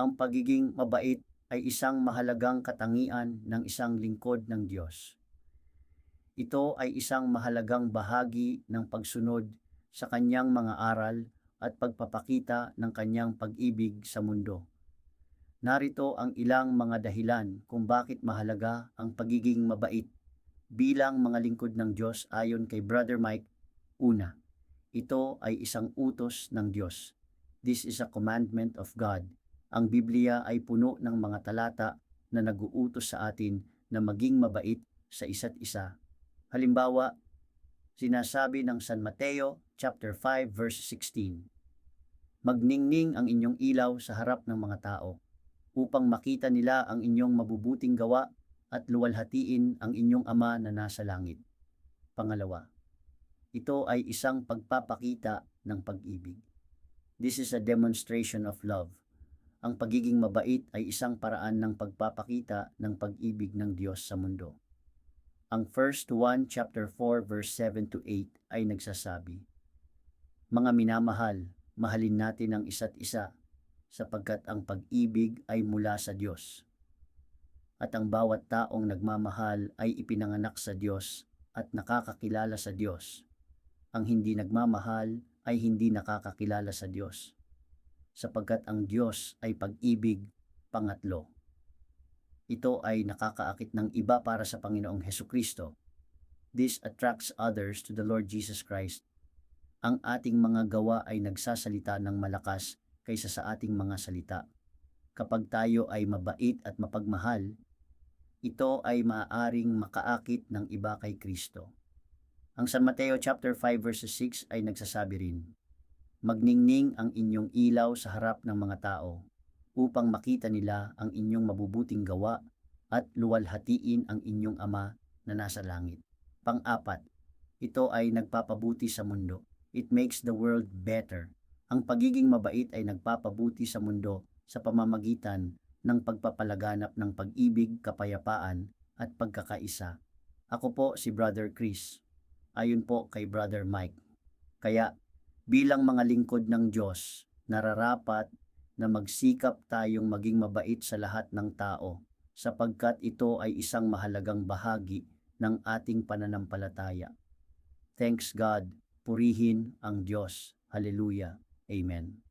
Ang pagiging mabait ay isang mahalagang katangian ng isang lingkod ng Diyos. Ito ay isang mahalagang bahagi ng pagsunod sa kanyang mga aral at pagpapakita ng kanyang pag-ibig sa mundo. Narito ang ilang mga dahilan kung bakit mahalaga ang pagiging mabait bilang mga lingkod ng Diyos ayon kay Brother Mike. Una, ito ay isang utos ng Diyos. This is a commandment of God. Ang Biblia ay puno ng mga talata na nag-uutos sa atin na maging mabait sa isa't isa. Halimbawa, sinasabi ng San Mateo chapter 5 verse 16, "Magningning ang inyong ilaw sa harap ng mga tao, upang makita nila ang inyong mabubuting gawa at luwalhatiin ang inyong Ama na nasa langit." Pangalawa, ito ay isang pagpapakita ng pag-ibig. This is a demonstration of love. Ang pagiging mabait ay isang paraan ng pagpapakita ng pag-ibig ng Diyos sa mundo. Ang 1 Juan chapter 4 verse 7 to 8 ay nagsasabi, "Mga minamahal, mahalin natin ang isa't isa, sapagkat ang pag-ibig ay mula sa Diyos. At ang bawat taong nagmamahal ay ipinanganak sa Diyos at nakakakilala sa Diyos. Ang hindi nagmamahal ay hindi nakakakilala sa Diyos, sapagkat ang Diyos ay pag-ibig." Pangatlo, ito ay nakakaakit ng iba para sa Panginoong Hesukristo. This attracts others to the Lord Jesus Christ. Ang ating mga gawa ay nagsasalita ng malakas kaysa sa ating mga salita. Kapag tayo ay mabait at mapagmahal, ito ay maaaring makaakit ng iba kay Kristo. Ang San Mateo chapter 5 verse 6 ay nagsasabi rin, "Magningning ang inyong ilaw sa harap ng mga tao, upang makita nila ang inyong mabubuting gawa at luwalhatiin ang inyong Ama na nasa langit." Pang-apat, ito ay nagpapabuti sa mundo. It makes the world better. Ang pagiging mabait ay nagpapabuti sa mundo sa pamamagitan ng pagpapalaganap ng pag-ibig, kapayapaan at pagkakaisa. Ako po si Brother Chris, ayon po kay Brother Mike. Kaya bilang mga lingkod ng Diyos, nararapat na magsikap tayong maging mabait sa lahat ng tao, sapagkat ito ay isang mahalagang bahagi ng ating pananampalataya. Thanks God, purihin ang Diyos. Hallelujah. Amen.